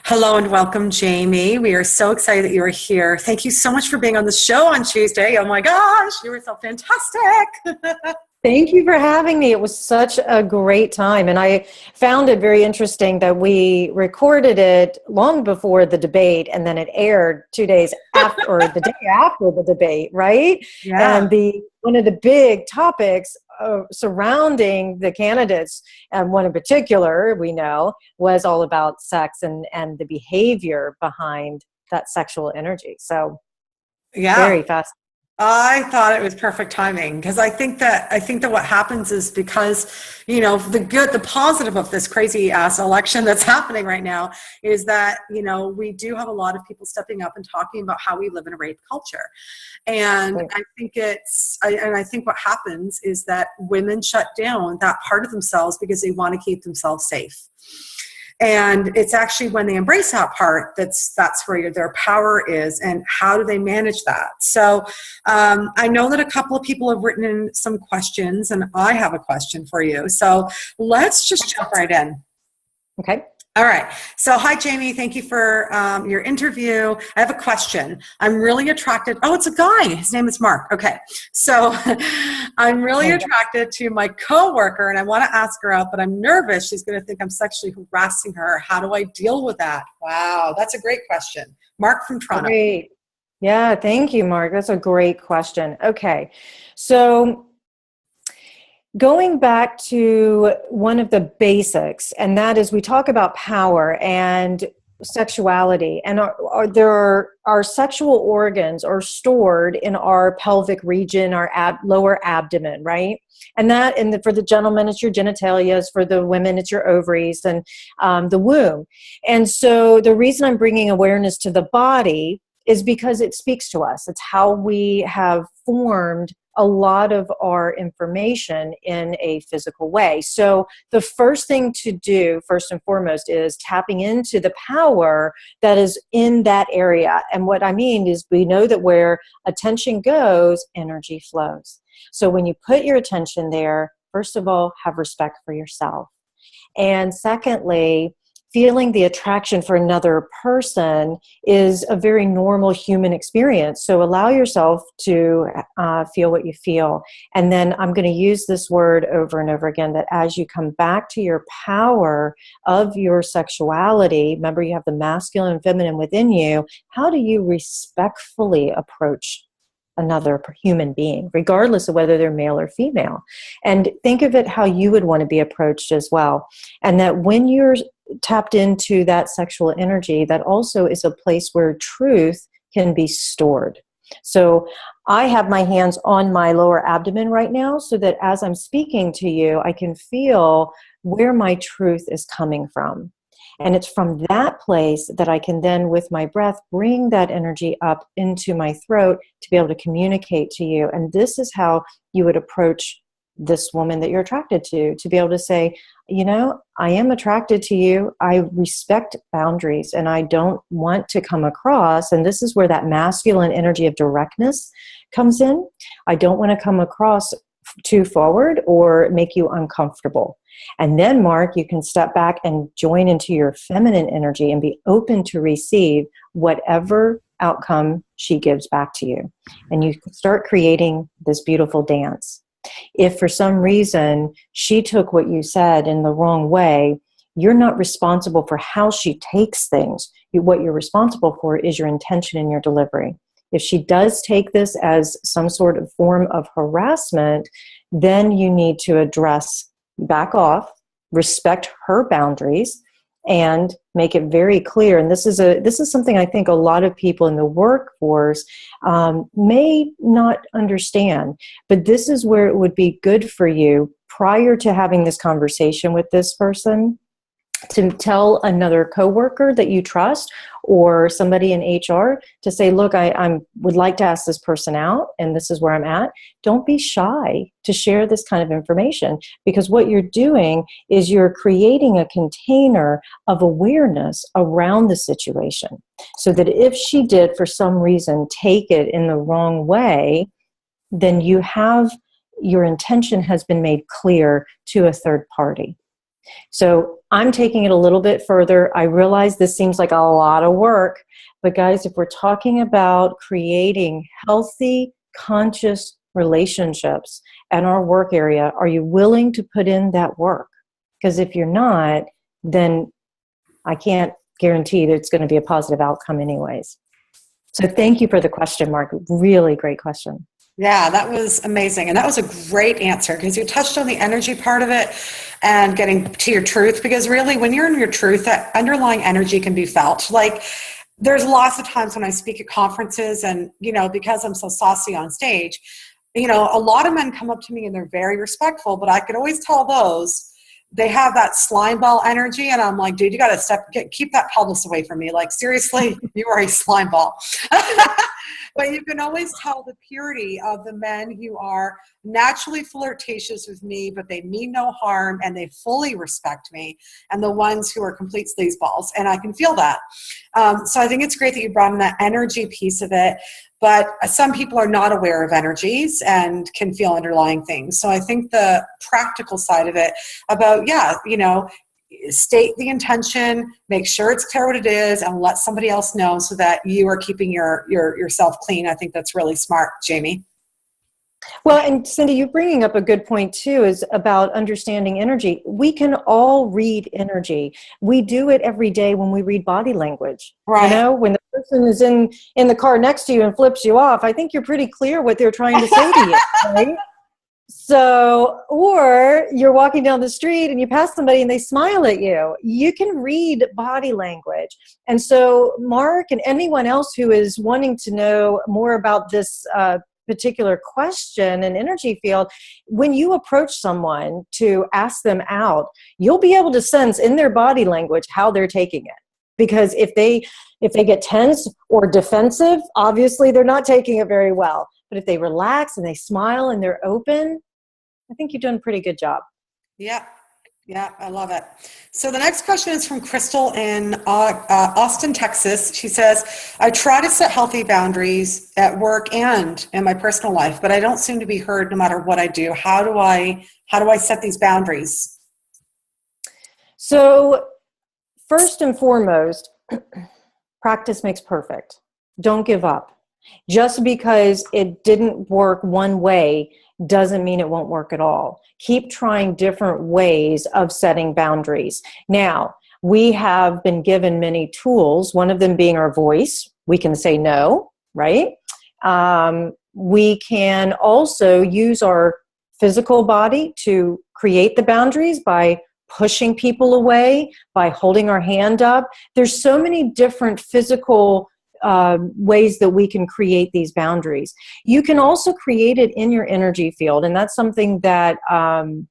Hello and welcome, Jamie. We are so excited that you are here. Thank you so much for being on the show on Tuesday. Oh my gosh, you were so fantastic. Thank you for having me. It was such a great time. And I found it very interesting that we recorded it long before the debate and then it aired 2 days after or the day after the debate, right? Yeah. And the one of the big topics surrounding the candidates, and one in particular we know, was all about sex and the behavior behind that sexual energy. So Yeah. very fast. I thought it was perfect timing because I think that what happens is because, the positive of this crazy ass election that's happening right now is that, we do have a lot of people stepping up and talking about how we live in a rape culture. And Right. I think what happens is that women shut down that part of themselves because they want to keep themselves safe. And it's actually when they embrace that part that's where their power is, and how do they manage that. So I know that a couple of people have written in some questions, and I have a question for you. So let's just jump right in. Okay. All right. So, hi, Jamie. Thank you for your interview. I have a question. I'm really attracted. Oh, it's a guy. His name is Mark. Okay. So, I'm really attracted to my coworker, and I want to ask her out, but I'm nervous. She's going to think I'm sexually harassing her. How do I deal with that? Wow, that's a great question. Mark from Toronto. Great. Yeah, thank you, Mark. That's a great question. Okay. So going back to one of the basics, and that is we talk about power and sexuality, and our sexual organs are stored in our pelvic region, our lower abdomen, right? And for the gentlemen, it's your genitalia. For the women, it's your ovaries and the womb. And so the reason I'm bringing awareness to the body is because it speaks to us. It's how we have formed a lot of our information in a physical way. So the first thing to do, first and foremost, is tapping into the power that is in that area. And what I mean is we know that where attention goes, energy flows. So when you put your attention there, first of all, have respect for yourself. And secondly, feeling the attraction for another person is a very normal human experience. So allow yourself to feel what you feel. And then I'm going to use this word over and over again, that as you come back to your power of your sexuality, remember you have the masculine and feminine within you, how do you respectfully approach another human being, regardless of whether they're male or female? And think of it how you would want to be approached as well. And that when you're tapped into that sexual energy, that also is a place where truth can be stored. So I have my hands on my lower abdomen right now, so that as I'm speaking to you, I can feel where my truth is coming from. And it's from that place that I can then, with my breath, bring that energy up into my throat to be able to communicate to you. And this is how you would approach this woman that you're attracted to be able to say, I am attracted to you. I respect boundaries, and I don't want to come across, and this is where that masculine energy of directness comes in. I don't want to come across too forward or make you uncomfortable. And then, Mark, you can step back and join into your feminine energy and be open to receive whatever outcome she gives back to you. And you start creating this beautiful dance. If for some reason she took what you said in the wrong way, you're not responsible for how she takes things. What you're responsible for is your intention and your delivery. If she does take this as some sort of form of harassment, then you need to address, back off, respect her boundaries, and make it very clear. And this is something I think a lot of people in the workforce may not understand. But this is where it would be good for you, prior to having this conversation with this person, to tell another coworker that you trust or somebody in HR to say, look, I would like to ask this person out, and this is where I'm at. Don't be shy to share this kind of information, because what you're doing is you're creating a container of awareness around the situation, so that if she did for some reason take it in the wrong way, then your intention has been made clear to a third party. So I'm taking it a little bit further. I realize this seems like a lot of work, but guys, if we're talking about creating healthy, conscious relationships in our work area, are you willing to put in that work? Because if you're not, then I can't guarantee that it's going to be a positive outcome anyways. So thank you for the question, Mark. Really great question. Yeah, that was amazing. And that was a great answer because you touched on the energy part of it and getting to your truth. Because really, when you're in your truth, that underlying energy can be felt. Like, there's lots of times when I speak at conferences and, because I'm so saucy on stage, a lot of men come up to me and they're very respectful, but I could always tell those they have that slime ball energy. And I'm like, dude, you got to keep that pelvis away from me. Like, seriously, you are a slime ball. But you can always tell the purity of the men who are naturally flirtatious with me, but they mean no harm and they fully respect me, and the ones who are complete sleazeballs. And I can feel that. So I think it's great that you brought in that energy piece of it. But some people are not aware of energies and can feel underlying things. So I think the practical side of it about, state the intention, make sure it's clear what it is, and let somebody else know so that you are keeping yourself clean. I think that's really smart, Jamie. Well, and Cindy, you're bringing up a good point too, is about understanding energy. We can all read energy. We do it every day when we read body language. Right. When the person is in the car next to you and flips you off, I think you're pretty clear what they're trying to say to you, right? So, or you're walking down the street and you pass somebody and they smile at you. You can read body language. And so Mark and anyone else who is wanting to know more about this particular question and energy field, when you approach someone to ask them out, you'll be able to sense in their body language how they're taking it. Because if they get tense or defensive, obviously they're not taking it very well. But if they relax and they smile and they're open, I think you're doing a pretty good job. Yeah, I love it. So the next question is from Crystal in Austin, Texas. She says, I try to set healthy boundaries at work and in my personal life, but I don't seem to be heard no matter what I do. How do I set these boundaries? So first and foremost, practice makes perfect. Don't give up. Just because it didn't work one way doesn't mean it won't work at all. Keep trying different ways of setting boundaries. Now, we have been given many tools, one of them being our voice. We can say no, right? We can also use our physical body to create the boundaries by pushing people away, by holding our hand up. There's so many different physical ways that we can create these boundaries. You can also create it in your energy field, and that's something that I'll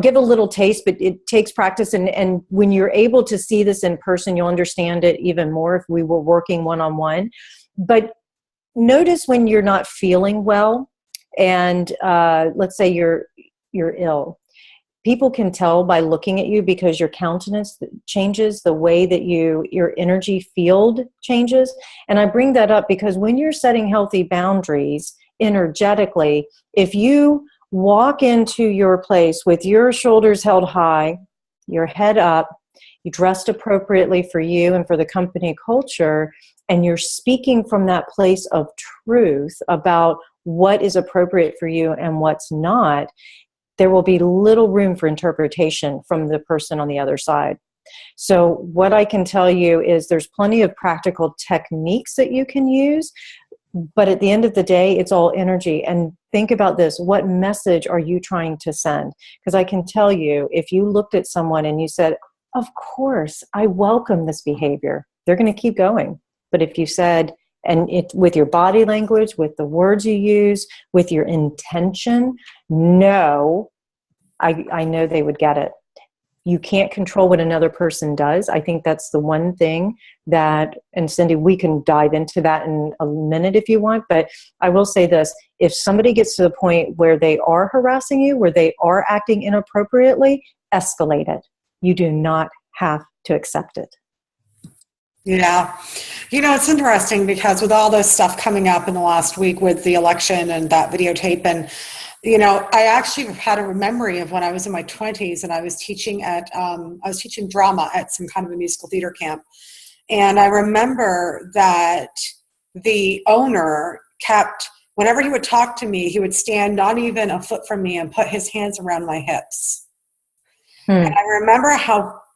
give a little taste, but it takes practice, and when you're able to see this in person, you'll understand it even more if we were working one-on-one. But notice when you're not feeling well, and let's say you're ill. People can tell by looking at you because your countenance changes, the way that your energy field changes. And I bring that up because when you're setting healthy boundaries energetically, if you walk into your place with your shoulders held high, your head up, you dressed appropriately for you and for the company culture, and you're speaking from that place of truth about what is appropriate for you and what's not, there will be little room for interpretation from the person on the other side. So what I can tell you is there's plenty of practical techniques that you can use, but at the end of the day, it's all energy. And think about this, what message are you trying to send? Because I can tell you, if you looked at someone and you said, of course, I welcome this behavior, they're going to keep going. But if you said, and with your body language, with the words you use, with your intention, no, I know they would get it. You can't control what another person does. I think that's the one thing that, and Cindy, we can dive into that in a minute if you want, but I will say this, if somebody gets to the point where they are harassing you, where they are acting inappropriately, escalate it. You do not have to accept it. Yeah. It's interesting because with all this stuff coming up in the last week with the election and that videotape, and I actually had a memory of when I was in my 20s and I was teaching drama at some kind of a musical theater camp. And I remember that the owner kept, whenever he would talk to me, he would stand not even a foot from me and put his hands around my hips. And I remember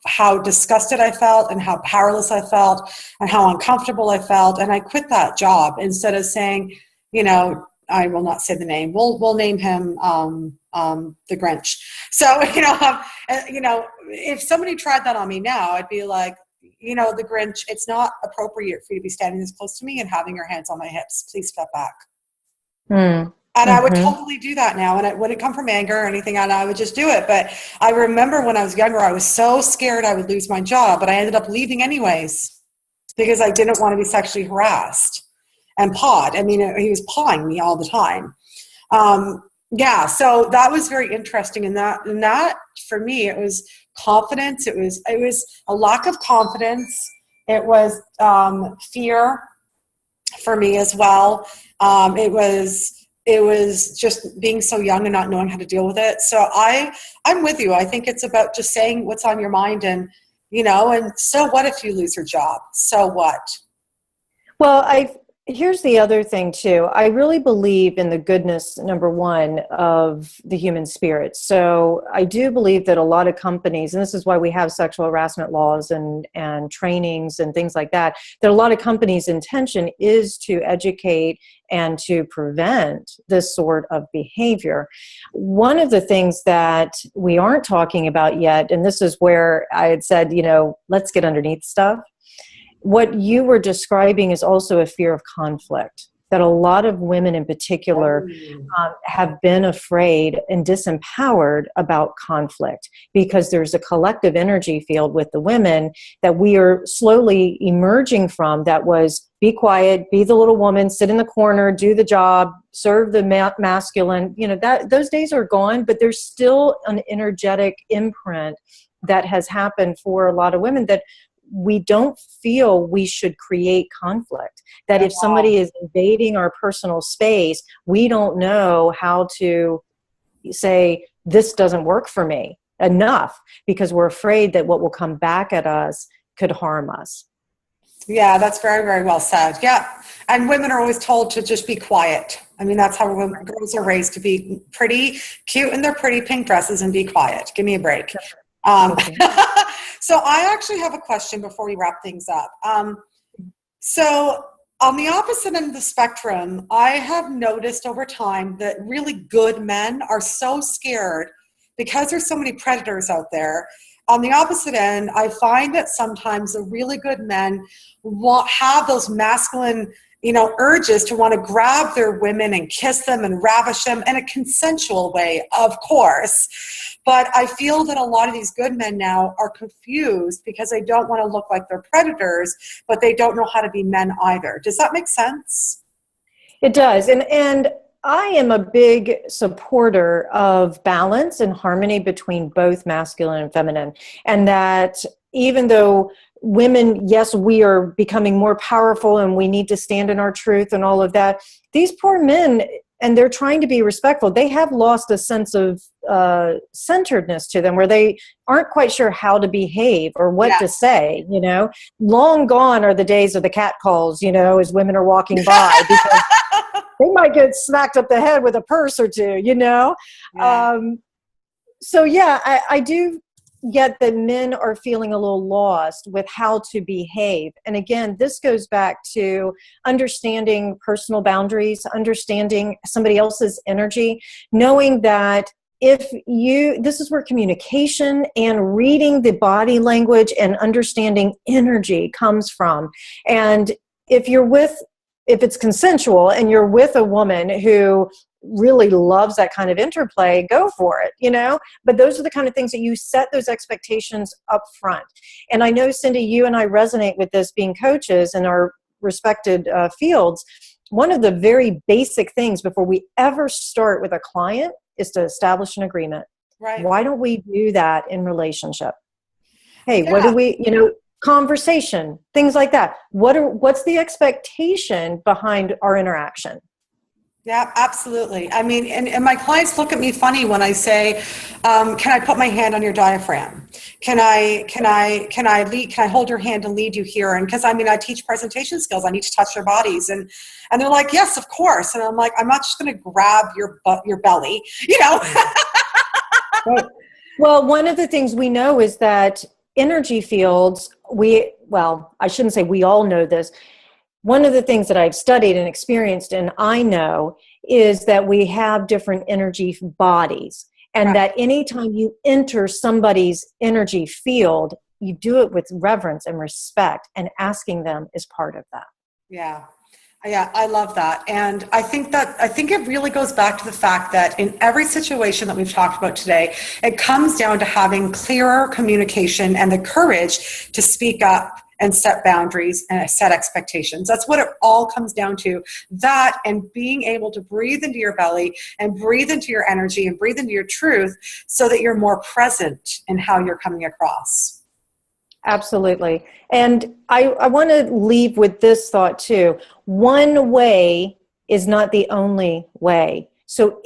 how disgusted I felt and how powerless I felt and how uncomfortable I felt. And I quit that job instead of saying, I will not say the name. We'll name him the Grinch. So if somebody tried that on me now, I'd be like, the Grinch. It's not appropriate for you to be standing this close to me and having your hands on my hips. Please step back. And I would totally do that now, and it wouldn't come from anger or anything, and I would just do it. But I remember when I was younger, I was so scared I would lose my job, but I ended up leaving anyways because I didn't want to be sexually harassed and pawed. I mean, he was pawing me all the time. So that was very interesting, and that for me, it was confidence. It was a lack of confidence. It was fear for me as well. It was just being so young and not knowing how to deal with it. So I'm with you. I think it's about just saying what's on your mind, and and so what if you lose your job? So what? Well, here's the other thing too. I really believe in the goodness, number one, of the human spirit. So I do believe that a lot of companies, and this is why we have sexual harassment laws and trainings and things like that a lot of companies' intention is to educate and to prevent this sort of behavior. One of the things that we aren't talking about yet, and this is where I had said, let's get underneath stuff. What you were describing is also a fear of conflict, that a lot of women in particular have been afraid and disempowered about conflict because there's a collective energy field with the women that we are slowly emerging from, that was be quiet, be the little woman, sit in the corner, do the job, serve the masculine. Those days are gone, but there's still an energetic imprint that has happened for a lot of women that we don't feel we should create conflict. That if somebody is invading our personal space, we don't know how to say, this doesn't work for me enough, because we're afraid that what will come back at us could harm us. Yeah, that's very, very well said. Yeah. And women are always told to just be quiet. I mean, that's how girls are raised, to be pretty cute in their pretty pink dresses and be quiet. Give me a break. So I actually have a question before we wrap things up. So on the opposite end of the spectrum, I have noticed over time that really good men are so scared because there's so many predators out there. On the opposite end, I find that sometimes the really good men have those masculine urges to want to grab their women and kiss them and ravish them in a consensual way, of course. But I feel that a lot of these good men now are confused because they don't want to look like they're predators, but they don't know how to be men either. Does that make sense? It does. And I am a big supporter of balance and harmony between both masculine and feminine. And that even though women, yes, we are becoming more powerful and we need to stand in our truth and all of that, these poor men, and they're trying to be respectful, they have lost a sense of centeredness to them, where they aren't quite sure how to behave or what to say. Long gone are the days of the cat calls, as women are walking by, because they might get smacked up the head with a purse or two, Yeah. I do get that men are feeling a little lost with how to behave. And again, this goes back to understanding personal boundaries, understanding somebody else's energy, knowing that this is where communication and reading the body language and understanding energy comes from. And if it's consensual and you're with a woman who really loves that kind of interplay, go for it, But those are the kind of things that you set those expectations up front. And I know, Cindy, you and I resonate with this, being coaches in our respected fields. One of the very basic things before we ever start with a client is to establish an agreement. Right. Why don't we do that in relationship? Hey, what do we, conversation, things like that. What's the expectation behind our interaction? Yeah, absolutely. I mean, and my clients look at me funny when I say, can I put my hand on your diaphragm? Can I hold your hand and lead you here? And because I mean, I teach presentation skills. I need to touch their bodies. And they're like, yes, of course. And I'm like, I'm not just going to grab your butt, your belly, you know? Right. Well, one of the things we know is that energy fields, I shouldn't say we all know this. One of the things that I've studied and experienced, and I know, is that we have different energy bodies. And that anytime you enter somebody's energy field, you do it with reverence and respect, and asking them is part of that. Yeah. Yeah, I love that. And I think it really goes back to the fact that in every situation that we've talked about today, it comes down to having clearer communication and the courage to speak up and set boundaries and set expectations. That's what it all comes down to. That and being able to breathe into your belly and breathe into your energy and breathe into your truth so that you're more present in how you're coming across. Absolutely. And I want to leave with this thought too. One way is not the only way. So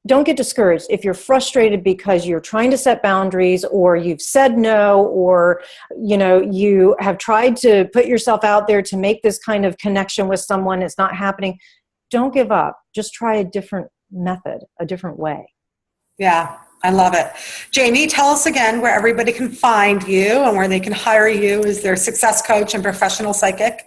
don't get discouraged if you're frustrated because you're trying to set boundaries, or you've said no, or you have tried to put yourself out there to make this kind of connection with someone. It's not happening. Don't give up. Just try a different method, a different way. Yeah, I love it. Jamie, tell us again where everybody can find you and where they can hire you as their success coach and professional psychic.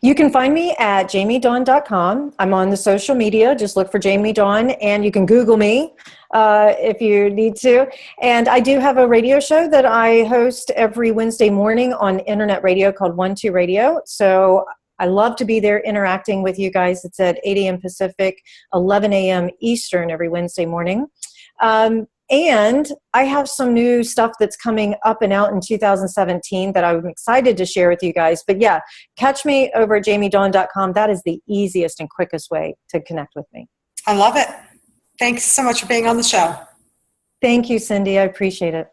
You can find me at jamiedawn.com. I'm on the social media. Just look for Jamie Dawn, and you can Google me if you need to. And I do have a radio show that I host every Wednesday morning on internet radio called 12 Radio. So I love to be there interacting with you guys. It's at 8 a.m. Pacific, 11 a.m. Eastern every Wednesday morning. And I have some new stuff that's coming up and out in 2017 that I'm excited to share with you guys. But yeah, catch me over at jamiedawn.com. That is the easiest and quickest way to connect with me. I love it. Thanks so much for being on the show. Thank you, Cindy. I appreciate it.